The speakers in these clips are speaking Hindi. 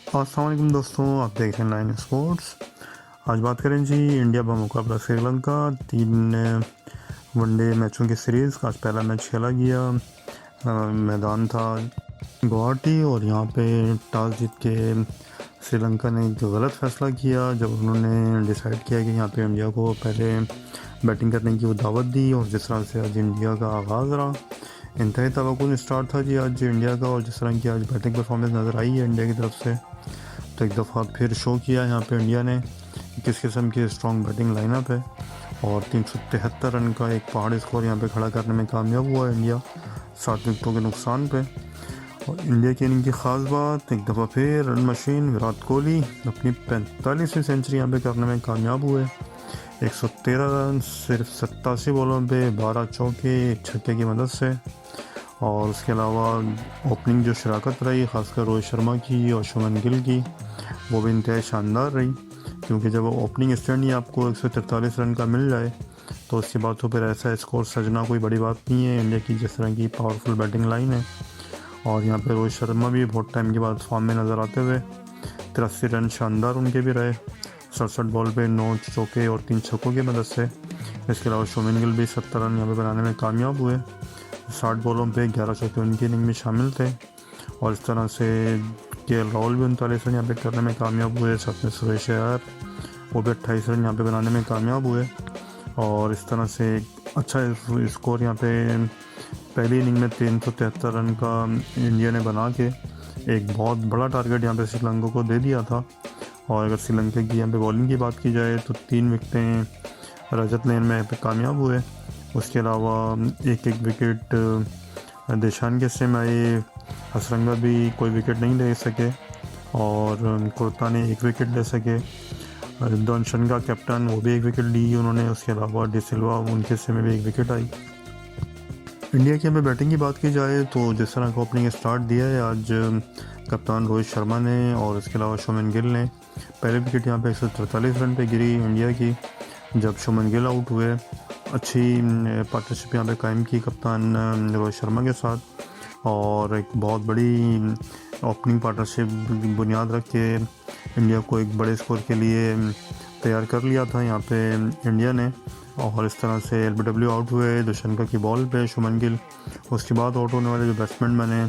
अस्सलाम वालेकुम दोस्तों, आप देख रहे हैं लाइन स्पोर्ट्स। आज बात करें जी इंडिया बमुकाबला श्रीलंका 3 वनडे मैचों की सीरीज़ का। आज पहला मैच खेला गया। मैदान था गुवाहाटी और यहाँ पे टॉस जीत के श्रीलंका ने एक गलत फ़ैसला किया जब उन्होंने डिसाइड किया कि यहाँ पे इंडिया को पहले बैटिंग करने की वो दावत दी। और जिस तरह से आज इंडिया का आगाज़ रहा, इंतहाई तवक्कुन स्टार्ट था जी आज इंडिया का। और जिस तरह की आज बैटिंग परफॉर्मेंस नज़र आई है इंडिया की तरफ से, तो एक दफ़ा फिर शो किया यहाँ पे इंडिया ने किस किस्म की स्ट्रॉन्ग बैटिंग लाइनअप है। और 373 रन का एक पहाड़ी स्कोर यहाँ पे खड़ा करने में कामयाब हुआ इंडिया 7 विकेटों के नुकसान पे। और इंडिया की इनिंग की ख़ास बात, एक दफ़ा फिर रन मशीन विराट कोहली अपनी 45वीं सेंचुरी यहाँ पे करने में कामयाब हुए। 113 रन सिर्फ 87 बॉलों पे, 12 चौके, एक छक्के की मदद से। और उसके अलावा ओपनिंग जो शराकत रही ख़ासकर रोहित शर्मा की और शुभमन गिल की, वो भी इंतहाई शानदार रही। क्योंकि जब ओपनिंग स्टैंड ही आपको 143 रन का मिल जाए तो उसके बाद तो फिर ऐसा स्कोर सजना कोई बड़ी बात नहीं है इंडिया की जिस तरह की पावरफुल बैटिंग लाइन है। और यहाँ पे रोहित शर्मा भी बहुत टाइम के बाद फॉर्म में नज़र आते हुए 83 रन शानदार उनके भी रहे 67 बॉल पे 9 चौके और 3 छक्कों की मदद से। इसके अलावा शुभमन गिल भी 70 रन यहाँ पे बनाने में कामयाब हुए। 60 बॉलों पे 11 चौके उनकी इनिंग में शामिल थे। और इस तरह से राहुल भी 39 रन यहाँ पे करने में कामयाब हुए। साथ में सुरेश अय्यर वो भी 28 रन यहाँ पे बनाने में कामयाब हुए। और इस तरह से अच्छा स्कोर यहाँ पे पहली इनिंग में 373 रन का इंडिया ने बना के एक बहुत बड़ा टारगेट यहाँ पे श्रीलंका को दे दिया था। और अगर श्रीलंका की यहाँ पे बॉलिंग की बात की जाए तो 3 विकेटें रजत लेन में यहाँ पे कामयाब हुए। उसके अलावा एक विकेट देशान के में आए, हसरंगा भी कोई विकेट नहीं ले सके और कुर्ता ने 1 विकेट ले सके। दर्शन का कैप्टन वो भी 1 विकेट ली उन्होंने। उसके अलावा डिसिल्वा उनके से में भी 1 विकेट आई। इंडिया की हमें बैटिंग की बात की जाए तो जिस तरह का ओपनिंग स्टार्ट दिया है आज कप्तान रोहित शर्मा ने और इसके अलावा शुभमन गिल ने। पहले विकेट यहाँ पे 143 रन पे गिरी इंडिया की जब शुभमन गिल आउट हुए। अच्छी पार्टनरशिप यहाँ पे कायम की कप्तान रोहित शर्मा के साथ और एक बहुत बड़ी ओपनिंग पार्टनरशिप बुनियाद रख के इंडिया को एक बड़े स्कोर के लिए तैयार कर लिया था यहाँ पे इंडिया ने। और इस तरह से एलबीडब्ल्यू आउट हुए दुष्यंका की बॉल पे शुभमन गिल। उसके बाद आउट होने वाले जो बैट्समैन बने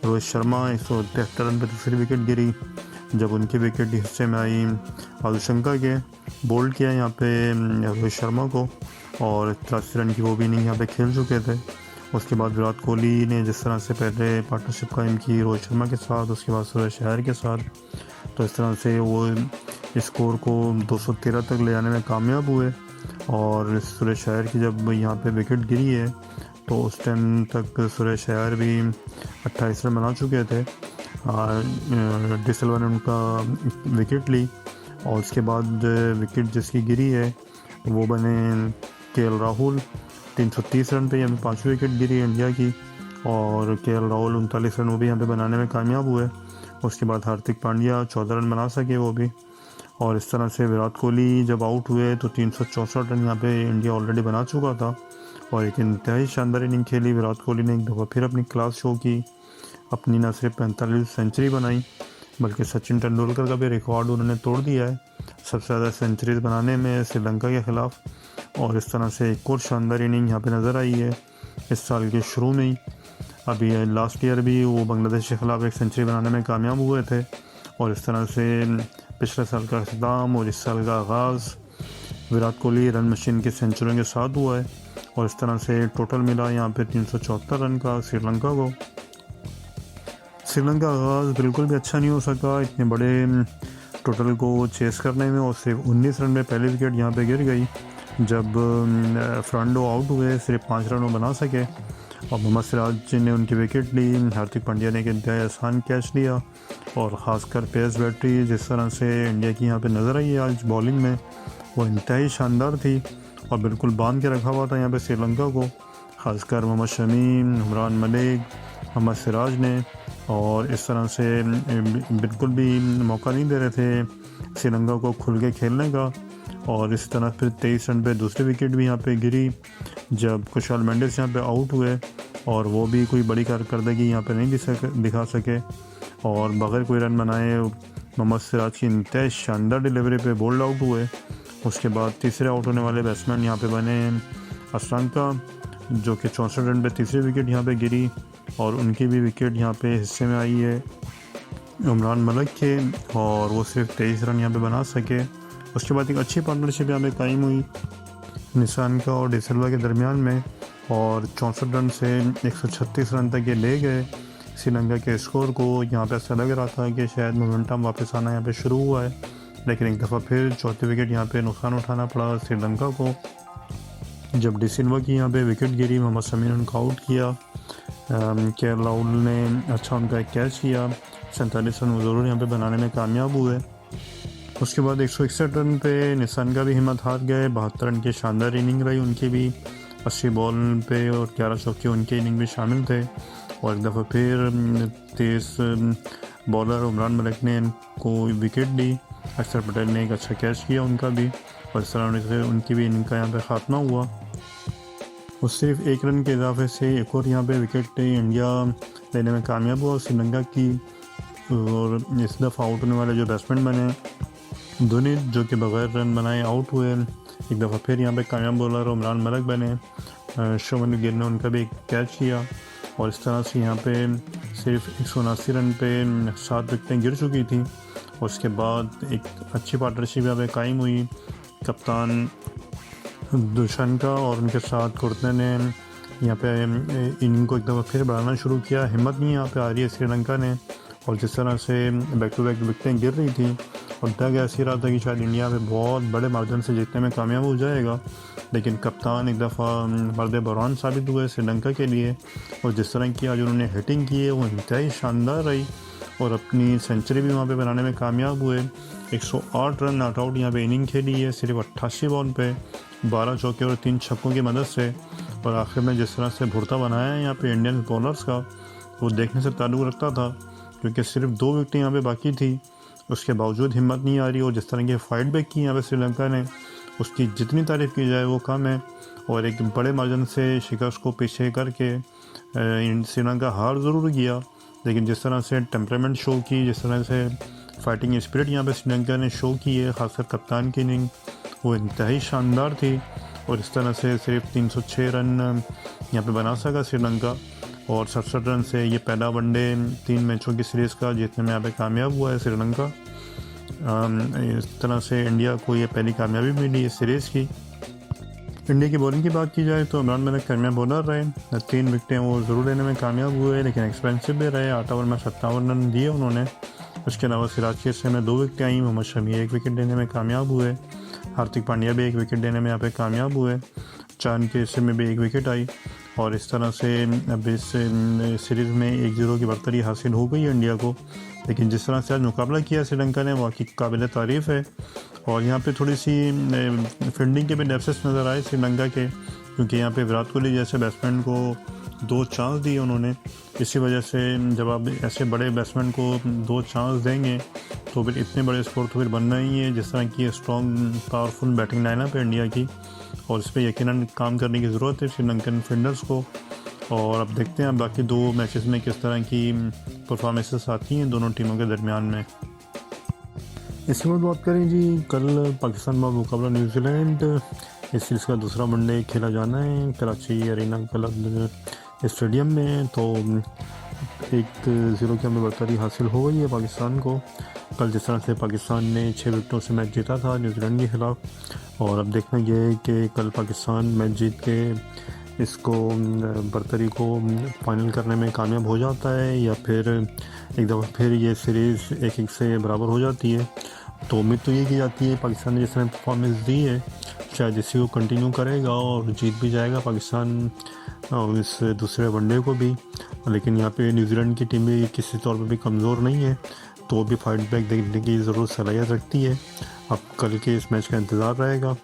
रोहित शर्मा 173 रन पर दूसरी विकेट गिरी जब उनकी विकेट हिस्से में आई। दुष्यंका के बोल्ड किया यहाँ पे रोहित शर्मा को और 83 रन की वो भी इनिंग यहाँ पे खेल चुके थे। उसके बाद विराट कोहली ने जिस तरह से पहले पार्टनरशिप कायम की रोहित शर्मा के साथ, उसके बाद सुरेश अय्यर के साथ, तो इस तरह से वो स्कोर को 213 तक ले जाने में कामयाब हुए। और सुरेश अय्यर की जब यहाँ पे विकेट गिरी है तो उस टाइम तक सुरेश अय्यर भी 28 रन बना चुके थे। डिसिल्वा ने उनका विकेट ली और उसके बाद विकेट जिसकी गिरी है वो बने राहुल 330 रन पे यहाँ पे 5वीं विकेट गिरी इंडिया की। और राहुल 39 रन वो भी यहाँ पे बनाने में कामयाब हुए। उसके बाद हार्दिक पांड्या 14 रन बना सके वो भी। और इस तरह से विराट कोहली जब आउट हुए तो 364 रन यहाँ पे इंडिया ऑलरेडी बना चुका था। और एक इंतहाई शानदार इनिंग खेली विराट कोहली ने, एक दफ़ा फिर अपनी क्लास शो की। अपनी न सिर्फ 45 सेंचुरी बनाई बल्कि सचिन तेंदुलकर का भी रिकॉर्ड उन्होंने तोड़ दिया है सबसे ज़्यादा सेंचुरीज बनाने में श्रीलंका के ख़िलाफ़। और इस तरह से एक और शानदार इनिंग यहाँ पे नज़र आई है इस साल के शुरू में ही। अभी लास्ट ईयर भी वो बांग्लादेश के ख़िलाफ़ 1 सेंचुरी बनाने में कामयाब हुए थे। और इस तरह से पिछले साल का अख्ताम और इस साल का आगाज़ विराट कोहली रन मशीन की सेंचुरियों के साथ हुआ है। और इस तरह से टोटल मिला यहाँ पे 374 रन का श्रीलंका को। श्रीलंका आगाज़ बिल्कुल भी अच्छा नहीं हो सका इतने बड़े टोटल को चेस करने में। और सिर्फ 19 रन में पहली विकेट यहाँ पे गिर गई जब फर्नांडो आउट हुए, सिर्फ 5 रन वो बना सके। और मोहम्मद सिराज ने उनकी विकेट ली, हार्दिक पांड्या ने एक इंतहाई आसान कैच लिया। और ख़ासकर पेस बैटरी जिस तरह से इंडिया की यहाँ पे नज़र आई है आज बॉलिंग में वो इंतहाई शानदार थी और बिल्कुल बांध के रखा हुआ था यहाँ पे श्रीलंका को। ख़ासकर मोहम्मद शमी, उमरान मलिक, मोहम्मद सिराज ने। और इस तरह से बिल्कुल भी मौका नहीं दे रहे थे श्रीलंका को खुल के खेलने का। और इस तरह फिर 23 रन पे दूसरी विकेट भी यहाँ पे गिरी जब कुशाल मेंडिस यहाँ पे आउट हुए और वो भी कोई बड़ी कारकर्दगी यहाँ पे नहीं दिखा सके। और बगैर कोई रन बनाए मोहम्मद सिराज की इंतहाई शानदार डिलीवरी पे बोल्ड आउट हुए। उसके बाद तीसरे आउट होने वाले बैट्समैन यहाँ पे बने असलान का, जो कि 64 रन पे तीसरी विकेट यहाँ पे गिरी और उनकी भी विकेट यहाँ पे हिस्से में आई है उमरान मलिक के, और वो सिर्फ 23 रन यहाँ पे बना सके। उसके बाद एक अच्छी पार्टनरशिप यहाँ पे कायम हुई निशान का और डिसिल्वा के दरमियान में, और 64 रन से 136 रन तक ये ले गए श्रीलंका के स्कोर को। यहाँ पे ऐसा लग रहा था कि शायद मोमेंटम वापस आना यहाँ पे शुरू हुआ है, लेकिन एक दफ़ा फिर चौथी विकेट यहाँ पे नुकसान उठाना पड़ा श्रीलंका को। जब डिसिल्वा की यहाँ पे विकेट गिरी, मोहम्मद शमी ने उनको आउट किया। के राहुल ने अच्छा उनका एक कैच किया, 47 रन ज़रूर यहाँ पे बनाने में कामयाब हुए। उसके बाद 161 रन पे निशान का भी हिम्मत हार गए। 72 रन की शानदार इनिंग रही उनकी भी, 80 बॉल पे और 11 चौके उनके इनिंग में शामिल थे। और एक दफ़ा फिर तेज़ बॉलर उमरान मलिक ने इनको विकेट दी। अक्षर पटेल ने एक अच्छा कैच किया उनका भी, और इस तरह से उनकी भी इनिंग का यहाँ पे ख़ात्मा हुआ। और सिर्फ 1 रन के इजाफे से एक और यहाँ पे विकेट इंडिया लेने में कामयाब हुआ श्रीलंका की। और इस दफ़ा आउट होने वाले जो बैट्समैन बने धोनी, जो कि बगैर रन बनाए आउट हुए, एक दफ़ा फिर यहाँ पे कामयाब बॉलर उमरान मलिक बने। शुभमन गिल ने उनका भी एक कैच किया, और इस तरह से यहाँ पे सिर्फ 179 रन पे 7 विकेटें गिर चुकी थी। उसके बाद एक अच्छी पार्टनरशिप यहाँ पे कायम हुई कप्तान दुशान का और उनके साथ कुर्तने ने यहाँ पे इनिंग को एक दफ़ा फिर बढ़ाना शुरू किया। हिम्मत नहीं यहाँ पे आ रही है श्रीलंका ने, और जिस तरह से बैक टू बैक विकेटें गिर रही थी और लग ऐसी रहा था कि शायद इंडिया पे बहुत बड़े मार्जिन से जीतने में कामयाब हो जाएगा, लेकिन कप्तान एक दफ़ा मर्द बुरहान साबित हुए श्रीलंका के लिए। और जिस तरह की आज उन्होंने हिटिंग की है वो इंतहाई शानदार रही, और अपनी सेंचुरी भी वहाँ पे बनाने में कामयाब हुए। 108 रन नॉट आउट यहाँ पे इनिंग खेली है सिर्फ 88 बॉल पे, 12 चौके और 3 छक्कों की मदद से। और आखिर में जिस तरह से भुरता बनाया है यहाँ पे इंडियन बॉलर्स का, वो देखने से ताल्लुक़ रखता था, क्योंकि सिर्फ 2 विकेटें यहाँ पे बाकी थी। उसके बावजूद हिम्मत नहीं आ रही, और जिस तरह की फाइट बैक की यहाँ पे श्रीलंका ने, उसकी जितनी तारीफ़ की जाए वो कम है। और एक बड़े मार्जिन से शिकस्त को पीछे करके श्रीलंका हार ज़रूर गया, लेकिन जिस तरह से टेम्परामेंट शो की, जिस तरह से फाइटिंग स्पिरिट यहाँ पे श्रीलंका ने शो की है, ख़ासकर कप्तान की इनिंग वो इंतहाई शानदार थी। और इस तरह से सिर्फ 306 रन यहाँ पे बना सका श्रीलंका, और 67 रन से ये पहला वनडे 3 मैचों की सीरीज़ का जीतने में यहाँ पे कामयाब हुआ है श्रीलंका। इस तरह से इंडिया को ये पहली कामयाबी मिली इस सीरीज़ की। इंडिया की बॉलिंग की बात की जाए तो उमरान मलिक कामयाब बॉलर रहे, 3 विकेटें वो ज़रूर लेने में कामयाब हुए, लेकिन एक्सपेंसिव भी रहे। 8 ओवर में 57 रन दिए उन्होंने। उसके अलावा सिराज के हिस्से में 2 विकेटें आई, मोहम्मद शमी 1 विकेट लेने में कामयाब हुए, हार्दिक पांड्या भी 1 विकेट लेने में यहाँ पे कामयाब हुए, चांद के हिस्से में भी 1 विकेट आई। और इस तरह से अब इस सीरीज़ में 1-0 की बढ़तरी हासिल हो गई है इंडिया को। लेकिन जिस तरह से आज मुकाबला किया श्रीलंका ने वाकई काबिल तारीफ़ है। और यहाँ पे थोड़ी सी फील्डिंग के भी डेफिसिट नज़र आए श्रीलंका के, क्योंकि यहाँ पे विराट कोहली जैसे बैट्समैन को 2 चांस दिए उन्होंने। इसी वजह से जब आप ऐसे बड़े बैट्समैन को 2 चांस देंगे तो फिर इतने बड़े स्कोर तो फिर बनना ही है। जिस तरह की स्ट्रॉन्ग पावरफुल बैटिंग लाइनअप है इंडिया की, और इस पर यकीनन काम करने की ज़रूरत है श्रीलंकन फील्डर्स को। और अब देखते हैं बाकी 2 मैचेस में किस तरह की परफॉर्मेंसेस आती हैं दोनों टीमों के दरमियान में। इसके बाद बात करें जी, कल पाकिस्तान का मुकाबला न्यूजीलैंड, इस सीरीज़ का दूसरा वनडे खेला जाना है कराची अरीना क्लब स्टेडियम में। तो 1-0 की हमें बढ़तरी हासिल हो गई है पाकिस्तान को। कल जिस तरह से पाकिस्तान ने 6 विकेटों से मैच जीता था न्यूजीलैंड के ख़िलाफ़, और अब देखना यह है कि कल पाकिस्तान मैच जीत के इसको बढ़तरी को फाइनल करने में कामयाब हो जाता है, या फिर एक दफ़ा फिर ये सीरीज़ 1-1 से बराबर हो जाती है। तो उम्मीद तो ये की जाती है पाकिस्तान ने जिस तरह परफॉर्मेंस दी है शायद इसी को कंटिन्यू करेगा और जीत भी जाएगा पाकिस्तान इस दूसरे वनडे को भी। लेकिन यहाँ पे न्यूजीलैंड की टीम भी किसी तौर पर भी कमज़ोर नहीं है, तो भी फाइट बैक देखने की ज़रूर सलाहियत रखती है। अब कल के इस मैच का इंतज़ार रहेगा।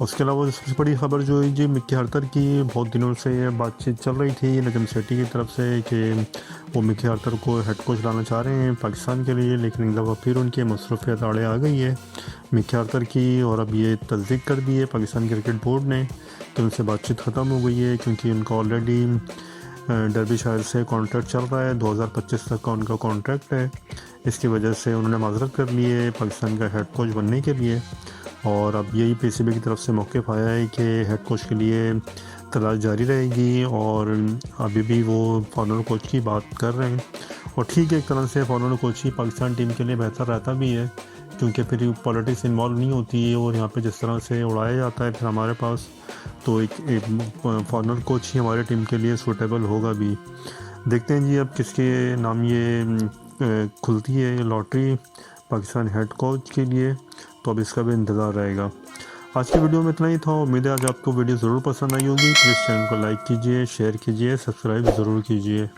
उसके अलावा सबसे बड़ी खबर जो है जी मिक्की हार्टर की, बहुत दिनों से बातचीत चल रही थी नजम सेठी की तरफ से कि वो मिक्की हार्टर को हेड कोच लाना चाह रहे हैं पाकिस्तान के लिए, लेकिन एक दफ़ा फिर उनकी मसरूफियत आड़े आ गई है मिक्की हार्टर की, और अब ये तस्दीक कर दी है पाकिस्तान क्रिकेट बोर्ड ने कि उनसे बातचीत ख़त्म हो गई है, क्योंकि उनका ऑलरेडी डर्बीशायर से कॉन्ट्रैक्ट चल रहा है, 2025 तक का उनका कॉन्ट्रैक्ट है। इसकी वजह से उन्होंने माजरत कर ली है पाकिस्तान का हेड कोच बनने के लिए, और अब यही पीसीबी की तरफ से मौक़िफ़ आया है कि हेड कोच के लिए तलाश जारी रहेगी, और अभी भी वो फॉरनर कोच की बात कर रहे हैं। और ठीक है, एक तरह से फॉरनर कोच ही पाकिस्तान टीम के लिए बेहतर रहता भी है, क्योंकि फिर पॉलिटिक्स इन्वॉल्व नहीं होती है, और यहाँ पे जिस तरह से उड़ाया जाता है फिर हमारे पास, तो एक फॉरनर कोच ही हमारे टीम के लिए सूटेबल होगा भी। देखते हैं जी अब किसके नाम ये खुलती है लॉटरी पाकिस्तान हेड कोच के लिए, तो अब इसका भी इंतज़ार रहेगा। आज की वीडियो में इतना ही था। उम्मीद है आज आपको वीडियो ज़रूर पसंद आई होगी। प्लीज़ चैनल को लाइक कीजिए, शेयर कीजिए, सब्सक्राइब ज़रूर कीजिए।